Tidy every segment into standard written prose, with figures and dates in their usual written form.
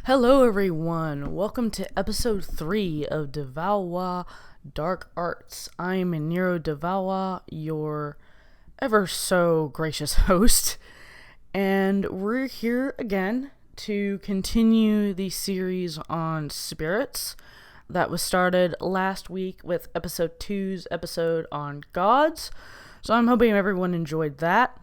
Hello everyone, welcome to episode 3 of Valois Dark Arts. I'm Nero de Valois, your ever so gracious host, and we're here again to continue the series on spirits that was started last week with episode 2's episode on gods. So I'm hoping everyone enjoyed that.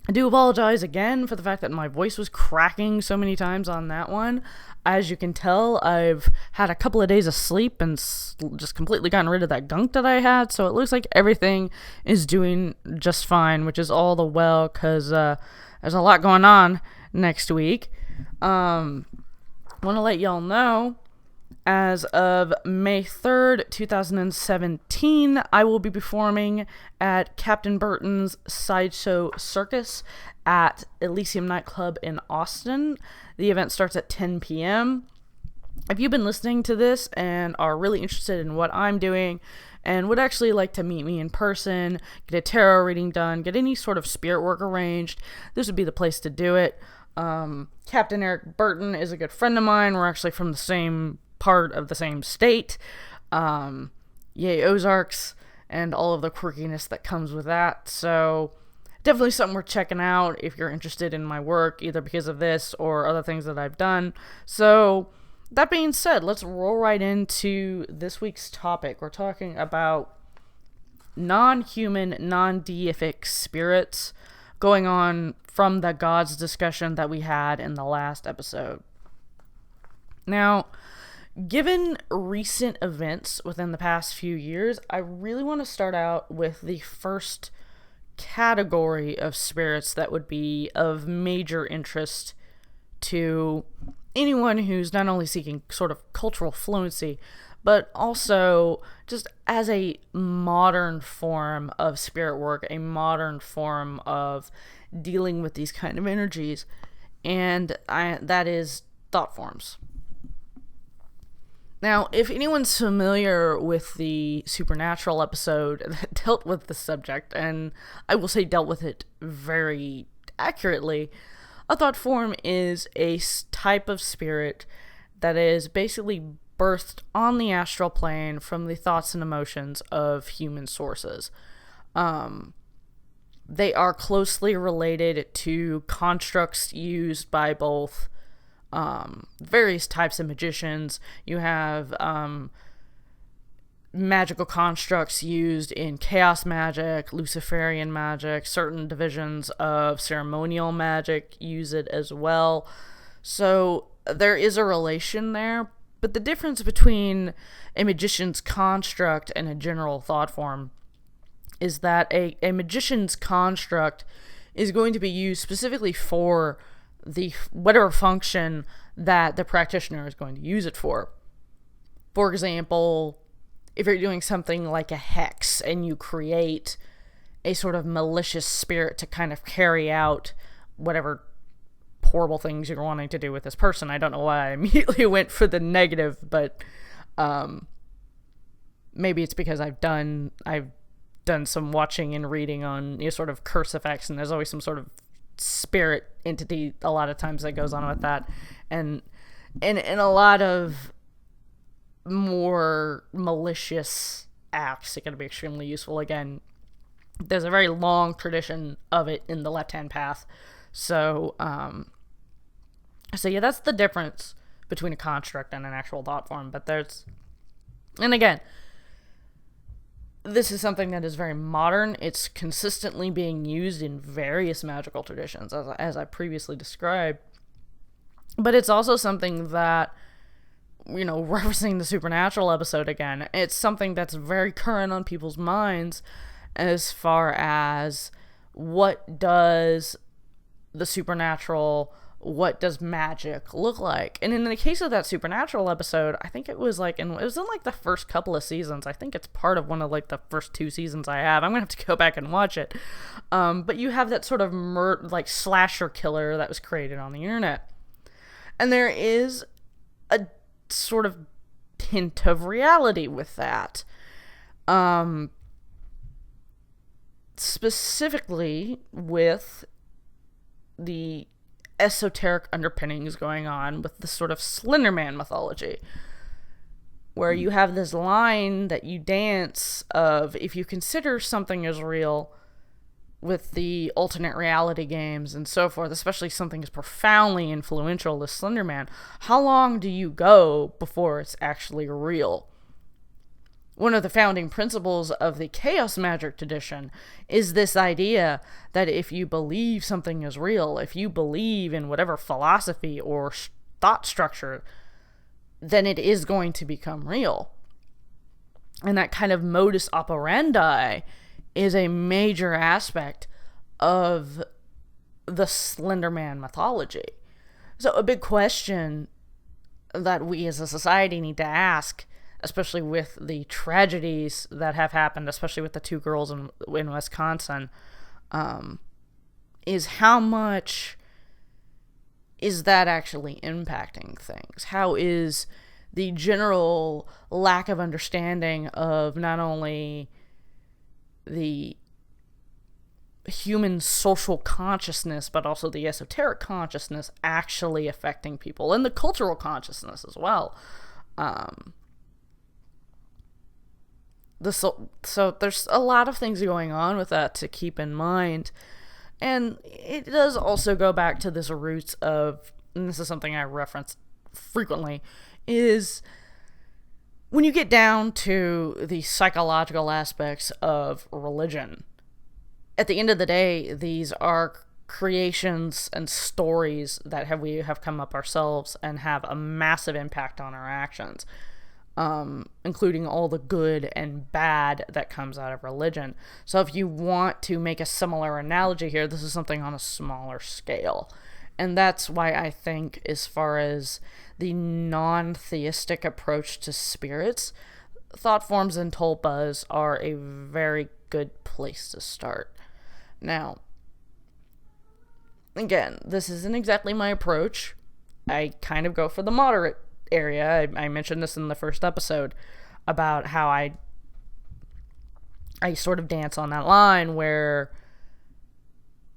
I do apologize again for the fact that my voice was cracking so many times on that one. As you can tell, I've had a couple of days of sleep and just completely gotten rid of that gunk that I had, so it looks like everything is doing just fine, which is all the well, because there's a lot going on next week. Want to let y'all know, as of May 3rd, 2017, I will be performing at Captain Burton's Sideshow Circus at Elysium Nightclub in Austin. The event starts at 10 p.m. If you've been listening to this and are really interested in what I'm doing and would actually like to meet me in person, get a tarot reading done, get any sort of spirit work arranged, this would be the place to do it. Captain Eric Burton is a good friend of mine. We're actually from the same part of the same state. Yay Ozarks, and all of the quirkiness that comes with that. So definitely something worth checking out if you're interested in my work, either because of this or other things that I've done. So that being said, let's roll right into this week's topic. We're talking about non-human, non-deific spirits, going on from the gods discussion that we had in the last episode. Now, given recent events within the past few years, I really want to start out with the first category of spirits that would be of major interest to anyone who's not only seeking sort of cultural fluency, but also just as a modern form of spirit work, a modern form of dealing with these kind of energies, and that is thought forms. Now, if anyone's familiar with the Supernatural episode that dealt with the subject, and I will say dealt with it very accurately, a thought form is a type of spirit that is basically birthed on the astral plane from the thoughts and emotions of human sources. They are closely related to constructs used by both various types of magicians. You have magical constructs used in chaos magic, Luciferian magic, certain divisions of ceremonial magic use it as well. So there is a relation there, but the difference between a magician's construct and a general thought form is that a magician's construct is going to be used specifically for the whatever function that the practitioner is going to use it for. For example, if you're doing something like a hex and you create a sort of malicious spirit to kind of carry out whatever horrible things you're wanting to do with this person. I don't know why I immediately went for the negative, but maybe it's because I've done some watching and reading on sort of curse effects, and there's always some sort of spirit entity a lot of times that goes on with that, and a lot of more malicious acts, it can be extremely useful. Again, there's a very long tradition of it in the left-hand path, so yeah, that's the difference between a construct and an actual thought form. But and again, this is something that is very modern. It's consistently being used in various magical traditions, as I previously described. But it's also something that, referencing the Supernatural episode again, it's something that's very current on people's minds as far as what does the supernatural, what does magic look like? And in the case of that Supernatural episode, I think it was in the first couple of seasons. I think it's part of one of the first 2 seasons I have. I'm gonna have to go back and watch it. But you have that sort of slasher killer that was created on the internet, and there is a sort of hint of reality with that. Specifically with the esoteric underpinnings going on with the sort of Slenderman mythology, where you have this line that you dance of, if you consider something as real with the alternate reality games and so forth, especially something as profoundly influential as Slenderman, how long do you go before it's actually real? One of the founding principles of the chaos magic tradition is this idea that if you believe something is real, if you believe in whatever philosophy or thought structure, then it is going to become real. And that kind of modus operandi is a major aspect of the Slenderman mythology. So a big question that we as a society need to ask, especially with the tragedies that have happened, especially with the 2 girls in Wisconsin, is how much is that actually impacting things? How is the general lack of understanding of not only the human social consciousness, but also the esoteric consciousness actually affecting people, and the cultural consciousness as well? So there's a lot of things going on with that to keep in mind. And it does also go back to this roots of, and this is something I reference frequently, is when you get down to the psychological aspects of religion, at the end of the day, these are creations and stories that we have come up ourselves and have a massive impact on our actions. Including all the good and bad that comes out of religion. So if you want to make a similar analogy here, this is something on a smaller scale. And that's why I think, as far as the non-theistic approach to spirits, thoughtforms and tulpas are a very good place to start. Now, again, this isn't exactly my approach. I kind of go for the moderate area. I mentioned this in the first episode about how I sort of dance on that line where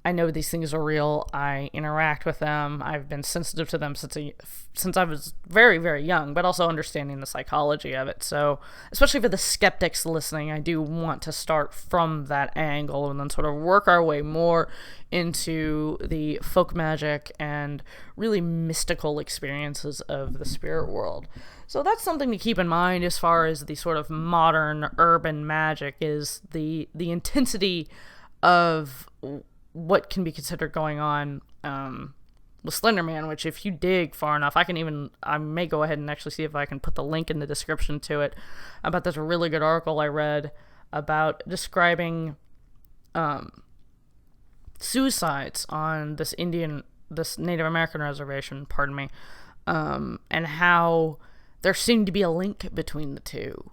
I know these things are real. I interact with them. I've been sensitive to them since I was very, very young, but also understanding the psychology of it. So, especially for the skeptics listening, I do want to start from that angle and then sort of work our way more into the folk magic and really mystical experiences of the spirit world. So that's something to keep in mind as far as the sort of modern urban magic, is the intensity of what can be considered going on with Slenderman, which if you dig far enough, I may go ahead and actually see if I can put the link in the description to it, about this really good article I read about describing suicides on this Native American reservation, and how there seemed to be a link between the two.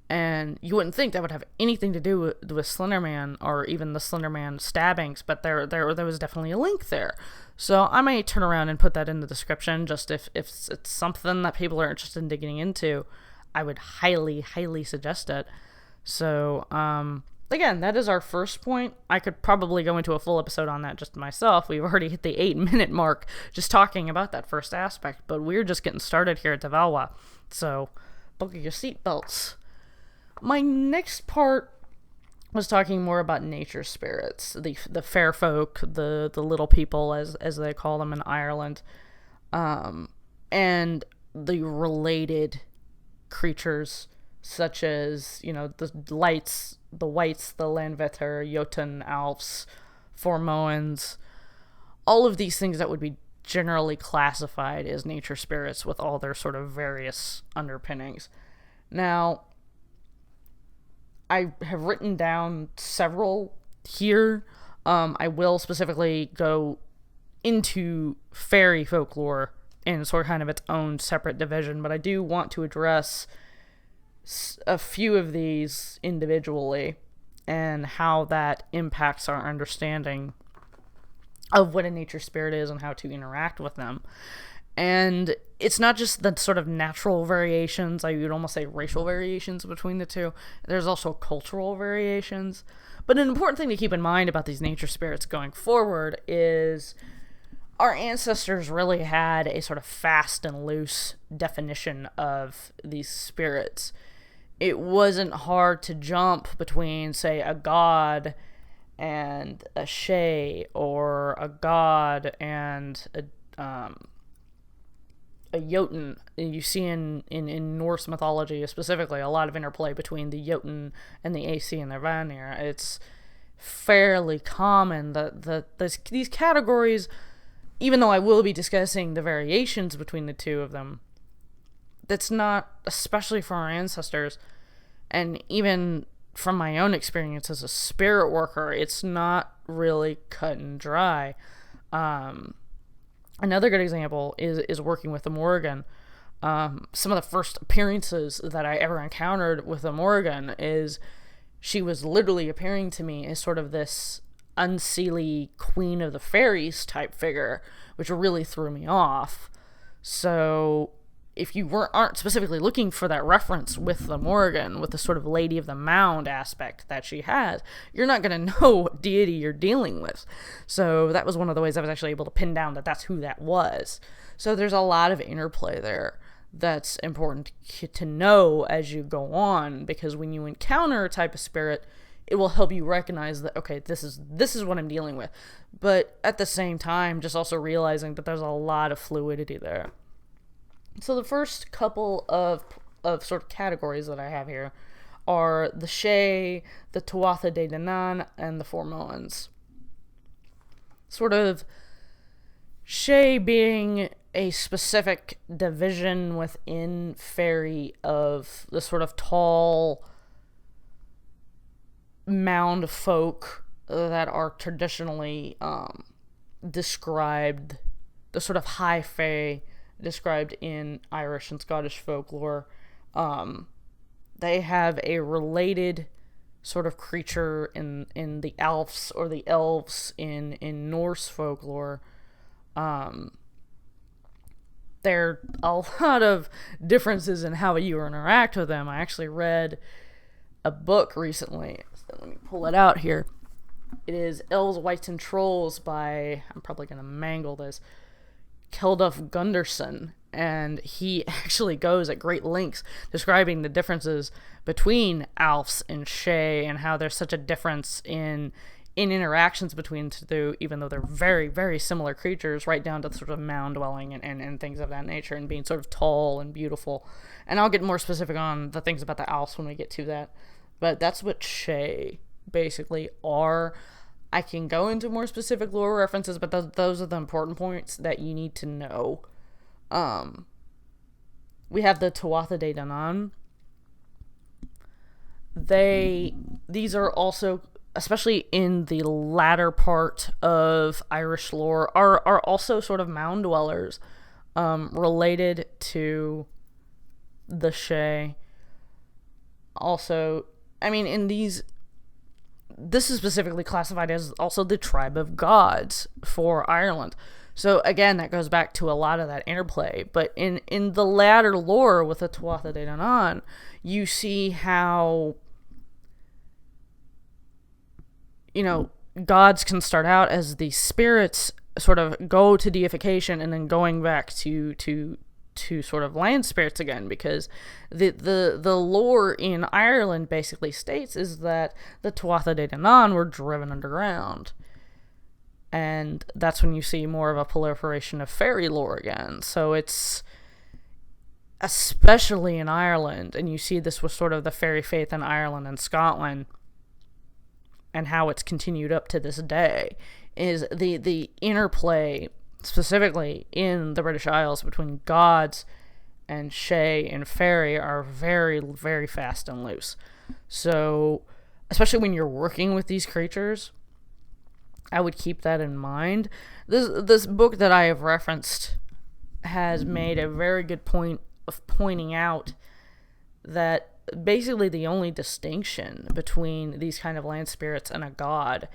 And you wouldn't think that would have anything to do with Slenderman or even the Slenderman stabbings, but there was definitely a link there. So I might turn around and put that in the description, just if it's something that people are interested in digging into. I would highly, highly suggest it. So, again, that is our first point. I could probably go into a full episode on that just myself. We've already hit the 8-minute mark just talking about that first aspect, but we're just getting started here at the Valois. So, buckle your seatbelts. My next part was talking more about nature spirits, the fair folk, the little people as they call them in Ireland, and the related creatures such as, the wights, the landvaettir, jotunn, alfs, Formorians, all of these things that would be generally classified as nature spirits with all their sort of various underpinnings. Now, I have written down several here. I will specifically go into fairy folklore in sort of kind of its own separate division, but I do want to address a few of these individually and how that impacts our understanding of what a nature spirit is and how to interact with them. And it's not just the sort of natural variations, I would almost say racial variations between the two. There's also cultural variations. But an important thing to keep in mind about these nature spirits going forward is our ancestors really had a sort of fast and loose definition of these spirits. It wasn't hard to jump between, say, a god and a sidhe, or a god and a jotunn. You see in Norse mythology specifically a lot of interplay between the jotunn and the AC and the Vanir. It's fairly common that these categories, even though I will be discussing the variations between the two of them, that's not, especially for our ancestors, and even from my own experience as a spirit worker, it's not really cut and dry. Another good example is working with the Morrigan. Some of the first appearances that I ever encountered with the Morrigan is she was literally appearing to me as sort of this unseelie queen of the fairies type figure, which really threw me off. So if you aren't specifically looking for that reference with the Morrigan, with the sort of Lady of the Mound aspect that she has, you're not going to know what deity you're dealing with. So that was one of the ways I was actually able to pin down that that's who that was. So there's a lot of interplay there that's important to know as you go on, because when you encounter a type of spirit, it will help you recognize that, okay, this is what I'm dealing with. But at the same time, just also realizing that there's a lot of fluidity there. So the first couple of sort of categories that I have here are the sidhe, the Tuatha De Danann, and the Formorians. Sort of sidhe being a specific division within fairy of the sort of tall mound folk that are traditionally described, the sort of high fae described in Irish and Scottish folklore. They have a related sort of creature in the alfs or the elves in Norse folklore. There are a lot of differences in how you interact with them. I actually read a book recently. So let me pull it out here. It is Elves, Wights, and Trolls by, I'm probably going to mangle this, Kjeldolf Gunderson, and he actually goes at great lengths describing the differences between alfs and sidhe and how there's such a difference in interactions between the two, even though they're very, very similar creatures, right down to sort of mound dwelling and things of that nature, and being sort of tall and beautiful. And I'll get more specific on the things about the alfs when we get to that. But that's what sidhe basically are. I can go into more specific lore references, but those are the important points that you need to know. We have the Tuatha De Danann. These are also, especially in the latter part of Irish lore, are also sort of mound dwellers, related to the sidhe. Also, I mean, this is specifically classified as also the tribe of gods for Ireland. So again, that goes back to a lot of that interplay. But in the latter lore with the Tuatha De Danann, you see how, gods can start out as the spirits sort of go to deification and then going back to sort of land spirits again, because the lore in Ireland basically states is that the Tuatha De Danann were driven underground. And that's when you see more of a proliferation of fairy lore again. So it's, especially in Ireland, and you see this with sort of the fairy faith in Ireland and Scotland, and how it's continued up to this day, is the interplay specifically in the British Isles between gods and sidhe and fairy are very, very fast and loose. So, especially when you're working with these creatures, I would keep that in mind. This book that I have referenced has made a very good point of pointing out that basically the only distinction between these kind of land spirits and a god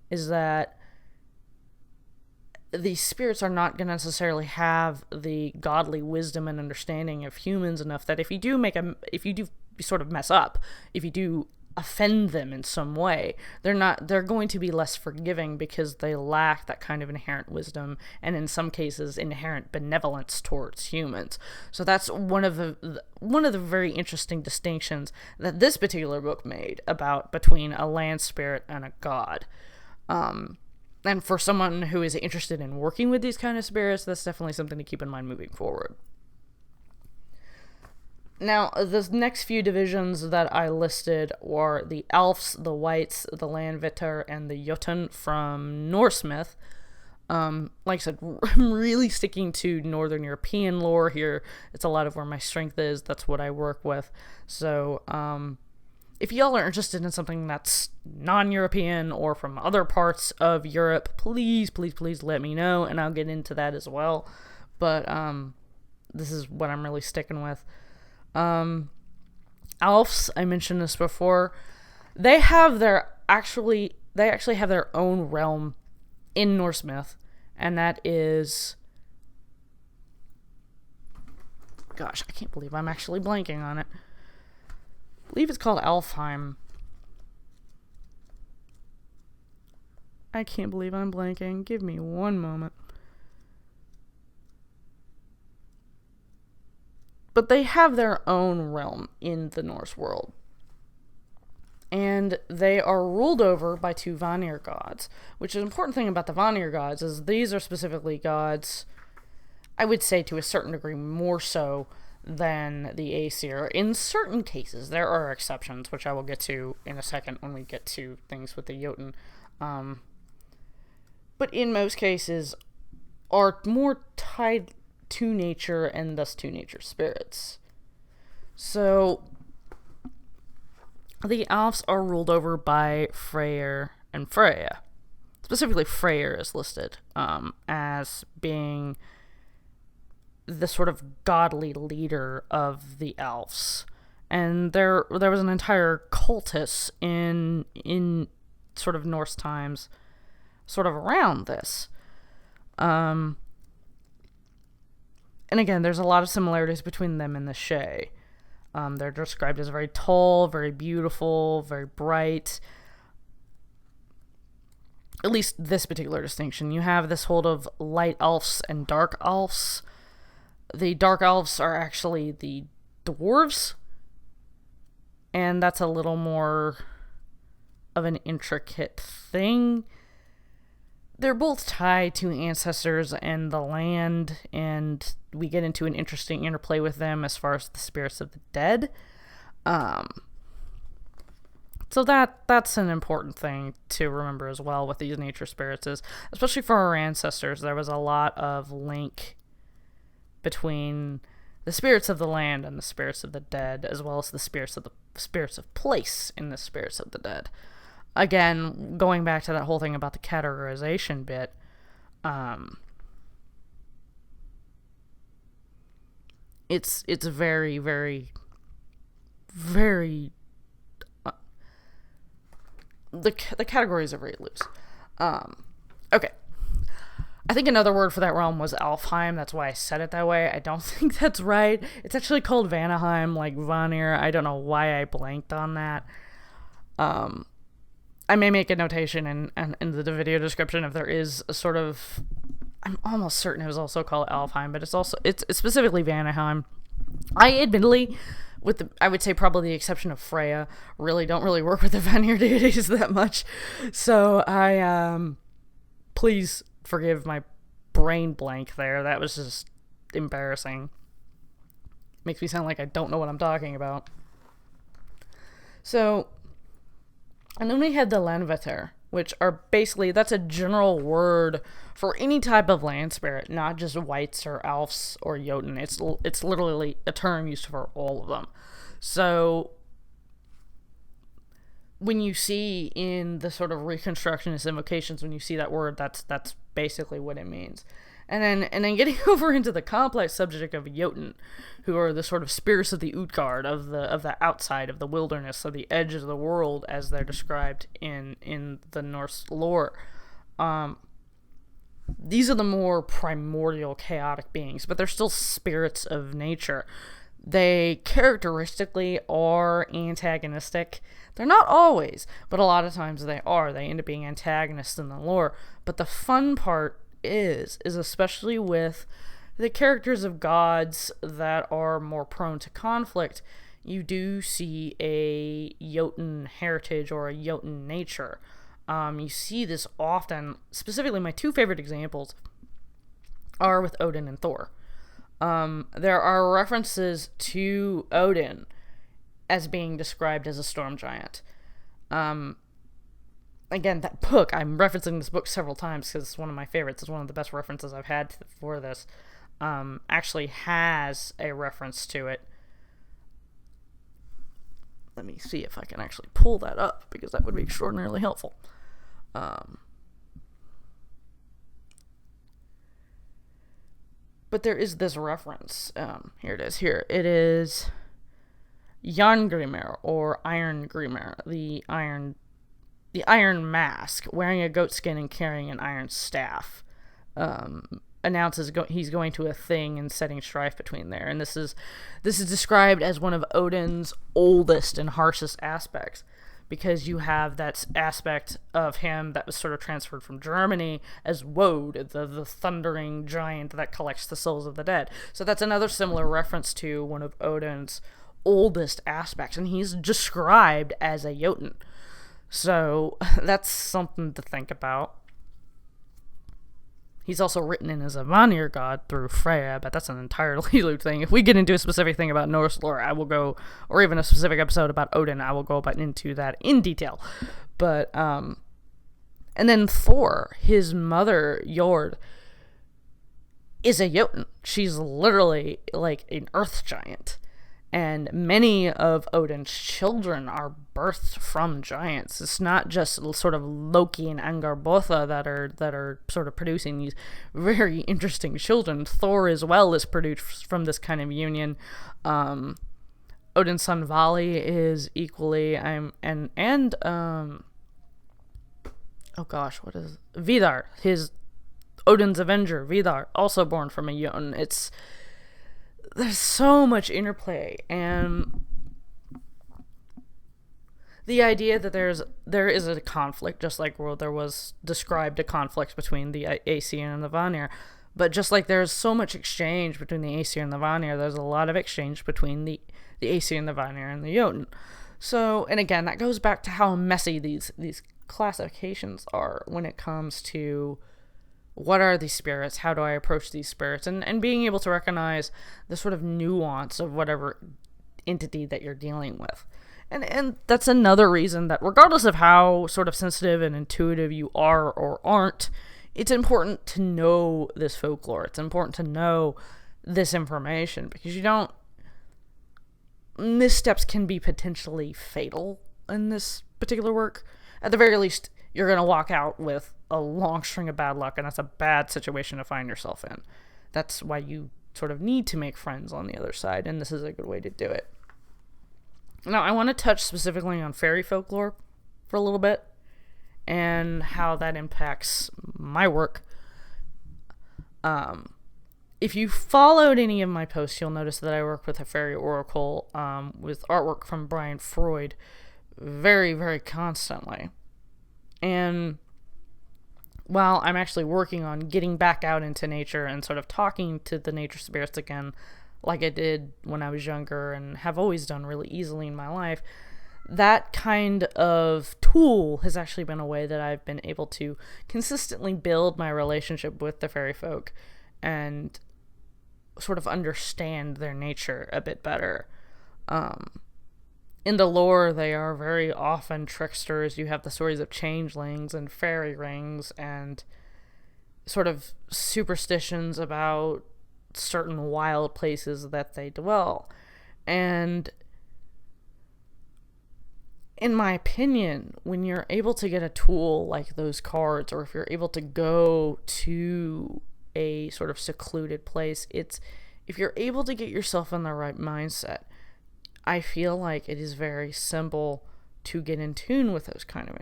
is that these spirits are not going to necessarily have the godly wisdom and understanding of humans enough that if you do sort of mess up, if you do offend them in some way. They're going to be less forgiving because they lack that kind of inherent wisdom, and in some cases inherent benevolence towards humans. So that's one of the very interesting distinctions that this particular book made between a land spirit and a god. And for someone who is interested in working with these kind of spirits, that's definitely something to keep in mind moving forward. Now, the next few divisions that I listed were the alfs, the wights, the landvaettir, and the jotunn from Norse myth. Like I said, I'm really sticking to Northern European lore here. It's a lot of where my strength is. That's what I work with. So, if y'all are interested in something that's non-European or from other parts of Europe, please let me know, and I'll get into that as well. But, this is what I'm really sticking with. Alfs, I mentioned this before, they actually have their own realm in Norse myth, and that is, gosh, I can't believe I'm actually blanking on it. I believe it's called Alfheim. I can't believe I'm blanking. Give me one moment. But they have their own realm in the Norse world. And they are ruled over by two Vanir gods, which is an important thing about the Vanir gods is these are specifically gods, I would say to a certain degree more so than the Aesir. In certain cases, there are exceptions, which I will get to in a second when we get to things with the Jotunn. But in most cases, are more tied to nature and thus to nature spirits. So the Alfs are ruled over by Freyr and Freya. Specifically, Freyr is listed as being the sort of godly leader of the Alfs. And there was an entire cultus in sort of Norse times sort of around this. And again, there's a lot of similarities between them and the Shay. They're described as very tall, very beautiful, very bright. At least this particular distinction. You have this hold of light elves and dark elves. The dark elves are actually the dwarves. And that's a little more of an intricate thing. They're both tied to ancestors and the land, and we get into an interesting interplay with them as far as the spirits of the dead. So that's an important thing to remember as well with these nature spirits, is especially for our ancestors, there was a lot of link between the spirits of the land and the spirits of the dead, as well as the spirits of place in the spirits of the dead. Again, going back to that whole thing about the categorization bit, it's very, very, very, the categories are very loose. Okay. I think another word for that realm was Alfheim. That's why I said it that way. I don't think that's right. It's actually called Vanaheim, like Vanir. I don't know why I blanked on that. I may make a notation in the video description if there is a sort of, I'm almost certain it was also called Alfheim, but it's specifically Vanaheim. I admittedly, I would say probably the exception of Freya, don't really work with the Vanir deities that much. So please forgive my brain blank there. That was just embarrassing. Makes me sound like I don't know what I'm talking about. So, and then we had the landvaettir, which are basically, that's a general word for any type of land spirit, not just wights or alfs or jotunn. It's literally a term used for all of them. So when you see in the sort of Reconstructionist invocations, when you see that word, that's basically what it means. And then getting over into the complex subject of jotunn, who are the sort of spirits of the Utgard, of the outside, of the wilderness, of the edge of the world, as they're described in the Norse lore. These are the more primordial, chaotic beings, but they're still spirits of nature. They characteristically are antagonistic. They're not always, but a lot of times they are. They end up being antagonists in the lore. But the fun part is especially with the characters of gods that are more prone to conflict, you do see a jotunn heritage or a jotunn nature. You see this often. Specifically, my two favorite examples are with Odin and Thor. There are references to Odin as being described as a storm giant. Again, that book, I'm referencing this book several times because it's one of my favorites. It's one of the best references I've had for this. Actually has a reference to it. Let me see if I can actually pull that up, because that would be extraordinarily helpful. But there is this reference. Here it is. Here it is. Jarngrimr, or Iron Grimr, the iron mask, wearing a goat skin and carrying an iron staff, announces he's going to a thing and setting strife between there. And this is described as one of Odin's oldest and harshest aspects, because you have that aspect of him that was sort of transferred from Germany as Wode, the thundering giant that collects the souls of the dead. So that's another similar reference to one of Odin's oldest aspects, and he's described as a jotunn. So that's something to think about. He's also written in as a Vanir god through Freya, but that's an entirely new thing. If we get into a specific thing about Norse lore, I will go, or even a specific episode about Odin, I will go into that in detail. But, and then Thor, his mother, Jord, is a Jotun. She's literally like an earth giant. And many of Odin's children are birthed from giants. It's not just sort of Loki and Angarbotha that are sort of producing these very interesting children. Thor as well is produced from this kind of union. Odin's son Vali is equally Vidar, his Odin's avenger Vidar, also born from a Jotun. There's so much interplay, and the idea that there is a conflict, just like there was described a conflict between the Aesir and the Vanir, but just like there's so much exchange between the Aesir and the Vanir, there's a lot of exchange between the Aesir and the Vanir and the Jotun. So, and again, that goes back to how messy these classifications are when it comes to what are these spirits, how do I approach these spirits, and being able to recognize the sort of nuance of whatever entity that you're dealing with. And that's another reason that regardless of how sort of sensitive and intuitive you are or aren't, it's important to know this folklore. It's important to know this information, because missteps can be potentially fatal in this particular work. At the very least, you're going to walk out with a long string of bad luck, and that's a bad situation to find yourself in. That's why you sort of need to make friends on the other side, and this is a good way to do it. Now, I want to touch specifically on fairy folklore for a little bit, and how that impacts my work. If you followed any of my posts, you'll notice that I work with a fairy oracle with artwork from Brian Freud very, very constantly. And while I'm actually working on getting back out into nature and sort of talking to the nature spirits again, like I did when I was younger and have always done really easily in my life, that kind of tool has actually been a way that I've been able to consistently build my relationship with the fairy folk and sort of understand their nature a bit better. In the lore, they are very often tricksters. You have the stories of changelings and fairy rings and sort of superstitions about certain wild places that they dwell. And in my opinion, when you're able to get a tool like those cards, or if you're able to go to a sort of secluded place, if you're able to get yourself in the right mindset, I feel like it is very simple to get in tune with those kind of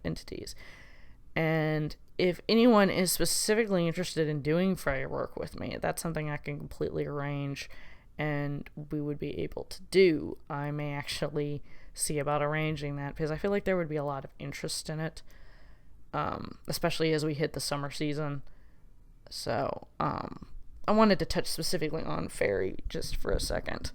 entities. And if anyone is specifically interested in doing fairy work with me, that's something I can completely arrange and we would be able to do. I may actually see about arranging that because I feel like there would be a lot of interest in it, especially as we hit the summer season. So I wanted to touch specifically on fairy just for a second.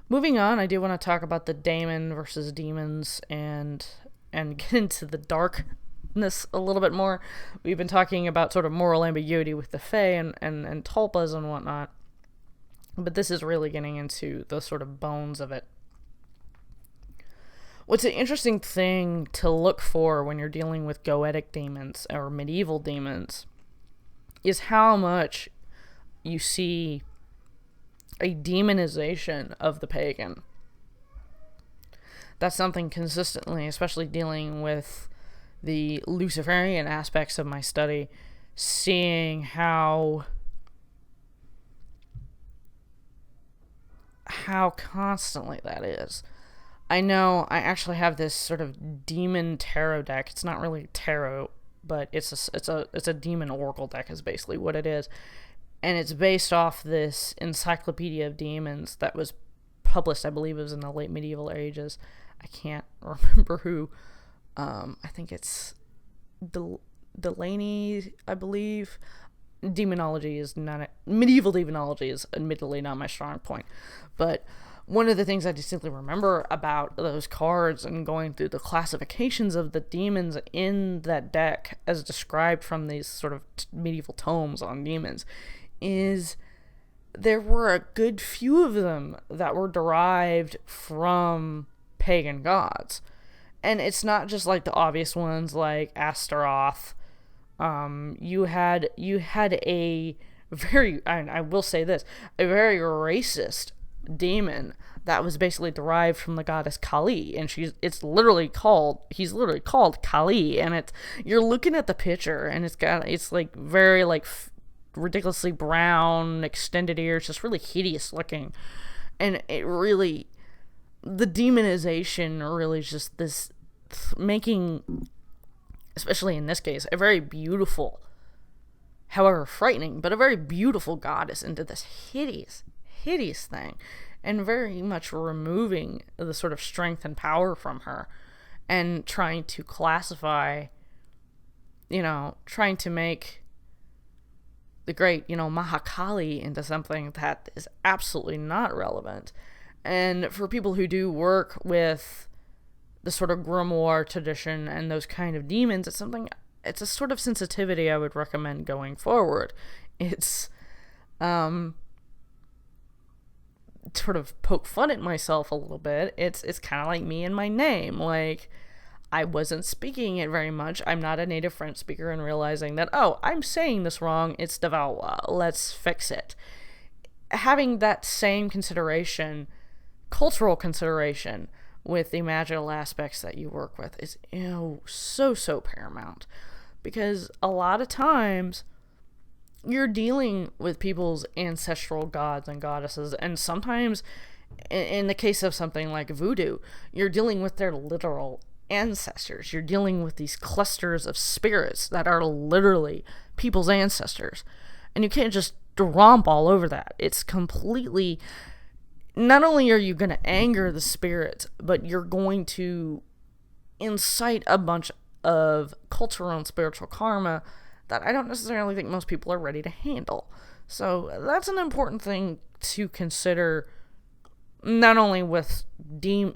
Moving on, I do want to talk about the daemon versus demons and get into the darkness a little bit more. We've been talking about sort of moral ambiguity with the fae and tulpas and whatnot, but this is really getting into the sort of bones of it. What's an interesting thing to look for when you're dealing with goetic demons or medieval demons is how much you see a demonization of the pagan. That's something consistently, especially dealing with the Luciferian aspects of my study, seeing how constantly that is. I know I actually have this sort of demon tarot deck. It's not really tarot, but it's a demon oracle deck is basically what it is. And it's based off this Encyclopedia of Demons that was published, I believe it was in the late medieval ages. I can't remember who. I think it's Delaney, I believe. Demonology is not... medieval demonology is admittedly not my strong point. But one of the things I distinctly remember about those cards and going through the classifications of the demons in that deck as described from these sort of medieval tomes on demons is there were a good few of them that were derived from pagan gods. And it's not just like the obvious ones like Astaroth. You had a very, I will say this, a very racist demon that was basically derived from the goddess Kali, and he's literally called Kali, and you're looking at the picture and it's like very like ridiculously brown, extended ears, just really hideous looking. And it really, the demonization really is just this making, especially in this case, a very beautiful, however frightening, but a very beautiful goddess into this hideous thing, and very much removing the sort of strength and power from her and trying to classify, trying to make the great, Mahakali into something that is absolutely not relevant. And for people who do work with the sort of grimoire tradition and those kind of demons, it's a sort of sensitivity I would recommend going forward. It's sort of poke fun at myself a little bit. It's kind of like me and my name. Like, I wasn't speaking it very much. I'm not a native French speaker, and realizing that, I'm saying this wrong. It's de Valois. Let's fix it. Having that same consideration, cultural consideration, with the magical aspects that you work with is so paramount. Because a lot of times you're dealing with people's ancestral gods and goddesses, and sometimes in the case of something like voodoo, you're dealing with their literal ancestors. You're dealing with these clusters of spirits that are literally people's ancestors, and you can't just romp all over that. It's completely, not only are you going to anger the spirits, but you're going to incite a bunch of cultural and spiritual karma that I don't necessarily think most people are ready to handle. So that's an important thing to consider, not only with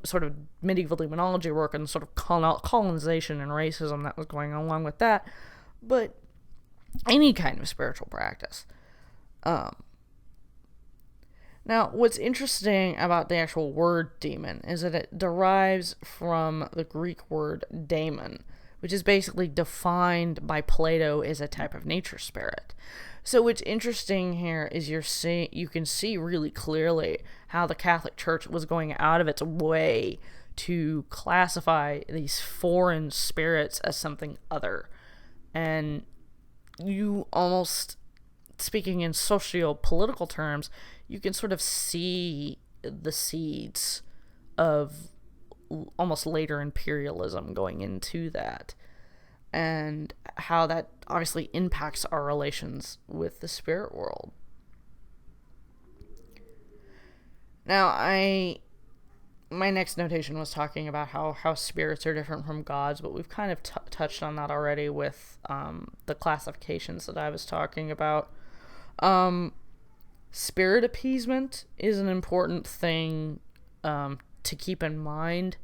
sort of medieval demonology work and sort of colonization and racism that was going along with that, but any kind of spiritual practice. Now, what's interesting about the actual word demon is that it derives from the Greek word daemon, which is basically defined by Plato as a type of nature spirit. So what's interesting here is you can see really clearly how the Catholic Church was going out of its way to classify these foreign spirits as something other. And you almost, speaking in socio-political terms, you can sort of see the seeds of almost later imperialism going into that, and how that obviously impacts our relations with the spirit world. Now, my next notation was talking about how spirits are different from gods, but we've kind of touched on that already with the classifications that I was talking about. Spirit appeasement is an important thing to keep in mind.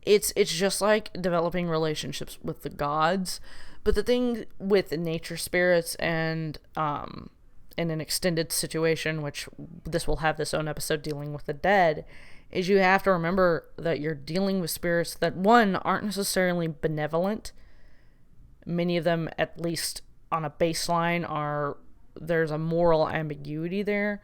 It's just like developing relationships with the gods, but the thing with nature spirits and in an extended situation, which this will have this own episode dealing with the dead, is you have to remember that you're dealing with spirits that, one, aren't necessarily benevolent. Many of them, at least on a baseline, there's a moral ambiguity there.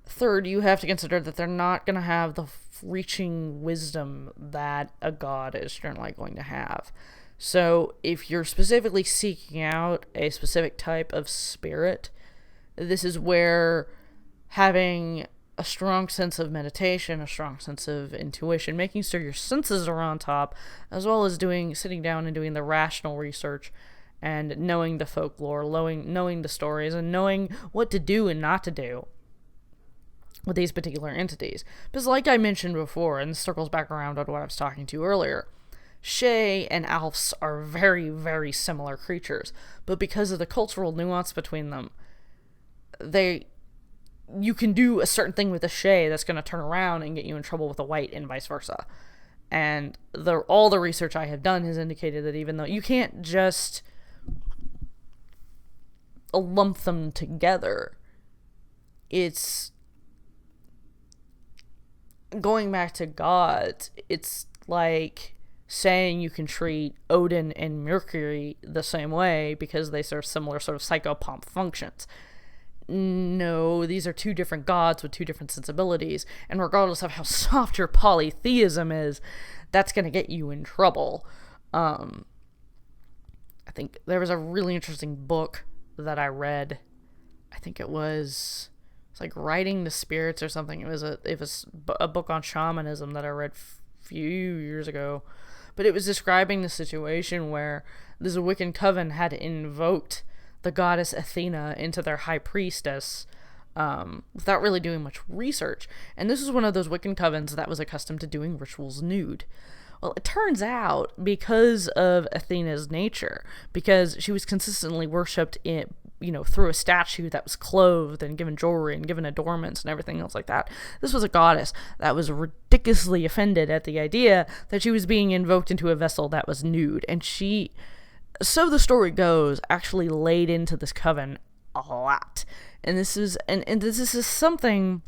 Third, you have to consider that they're not going to have the reaching wisdom that a god is generally going to have. So if you're specifically seeking out a specific type of spirit, this is where having a strong sense of meditation, a strong sense of intuition, making sure your senses are on top, as well as sitting down and doing the rational research and knowing the folklore, knowing the stories, and knowing what to do and not to do with these particular entities. Because like I mentioned before, and this circles back around on what I was talking to earlier, sidhe and alfs are very, very similar creatures, but because of the cultural nuance between them, you can do a certain thing with a sidhe that's going to turn around and get you in trouble with a wight, and vice versa. And all the research I have done has indicated that even though you can't just lump them together, it's going back to gods, it's like saying you can treat Odin and Mercury the same way because they serve similar sort of psychopomp functions. No, these are two different gods with two different sensibilities, and regardless of how soft your polytheism is, that's going to get you in trouble. I think there was a really interesting book that I read. I think it's like Writing the Spirits or something. It was a book on shamanism that I read a few years ago, but it was describing the situation where this Wiccan coven had invoked the goddess Athena into their high priestess without really doing much research. And this was one of those Wiccan covens that was accustomed to doing rituals nude. Well, it turns out, because of Athena's nature, because she was consistently worshipped through a statue that was clothed and given jewelry and given adornments and everything else like that, this was a goddess that was ridiculously offended at the idea that she was being invoked into a vessel that was nude. And she, so the story goes, actually laid into this coven a lot. And this is something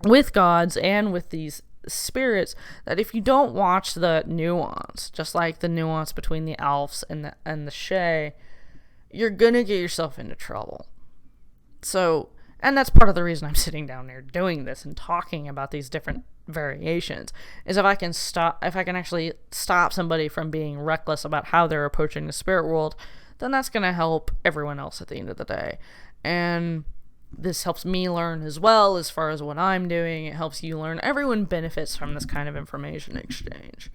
with gods and with these spirits that if you don't watch the nuance, just like the nuance between the alfs and the sidhe, you're gonna get yourself into trouble. So, and that's part of the reason I'm sitting down there doing this and talking about these different variations, is if I can actually stop somebody from being reckless about how they're approaching the spirit world, then that's gonna help everyone else at the end of the day. And this helps me learn as well as far as what I'm doing. It helps you learn. Everyone benefits from this kind of information exchange.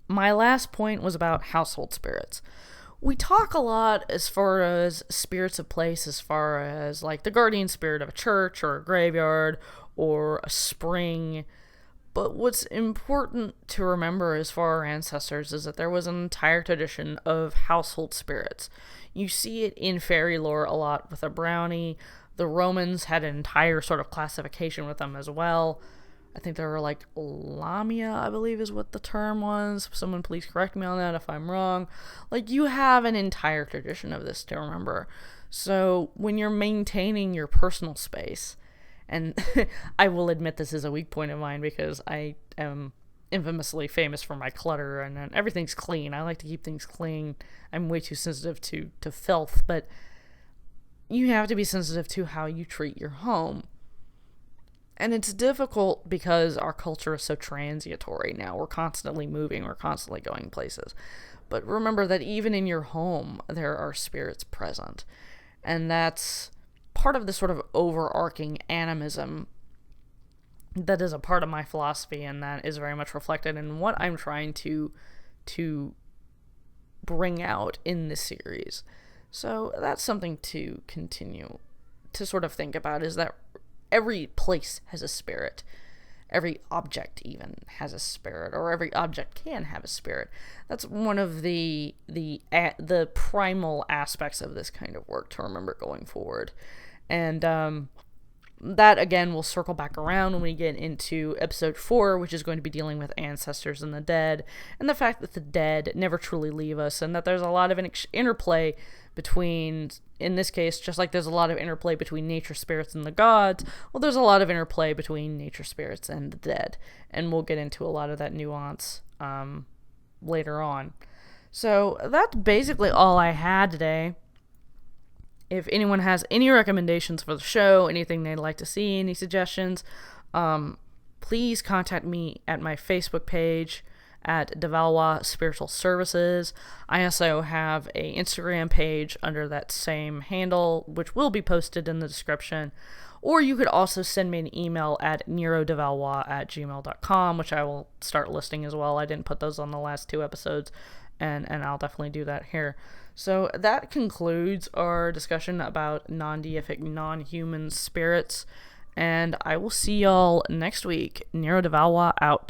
My last point was about household spirits. We talk a lot as far as spirits of place, as far as like the guardian spirit of a church or a graveyard or a spring. But what's important to remember as for our ancestors is that there was an entire tradition of household spirits. You see it in fairy lore a lot with a brownie. The Romans had an entire sort of classification with them as well. I think there were like lamia, I believe is what the term was. Someone please correct me on that if I'm wrong. Like, you have an entire tradition of this to remember. So when you're maintaining your personal space, and I will admit this is a weak point of mine because I am infamously famous for my clutter and everything's clean. I like to keep things clean. I'm way too sensitive to filth, but you have to be sensitive to how you treat your home. And it's difficult because our culture is so transitory now. We're constantly moving. We're constantly going places. But remember that even in your home, there are spirits present. And that's part of the sort of overarching animism that is a part of my philosophy, and that is very much reflected in what I'm trying to bring out in this series. So that's something to continue to sort of think about is that every place has a spirit. Every object even has a spirit, or every object can have a spirit. That's one of the primal aspects of this kind of work to remember going forward. And that, again, will circle back around when we get into episode 4, which is going to be dealing with ancestors and the dead, and the fact that the dead never truly leave us, and that there's a lot of an interplay between, in this case, just like there's a lot of interplay between nature spirits and the gods, well, there's a lot of interplay between nature spirits and the dead, and we'll get into a lot of that nuance later on. So that's basically all I had today. If anyone has any recommendations for the show, anything they'd like to see, any suggestions, please contact me at my Facebook page at Valois Spiritual Services. I also have a Instagram page under that same handle, which will be posted in the description. Or you could also send me an email at nerodevalois@gmail.com, which I will start listing as well. I didn't put those on the last 2 episodes, and I'll definitely do that here. So that concludes our discussion about non-deific, non-human spirits, and I will see y'all next week. Nero de Valois out.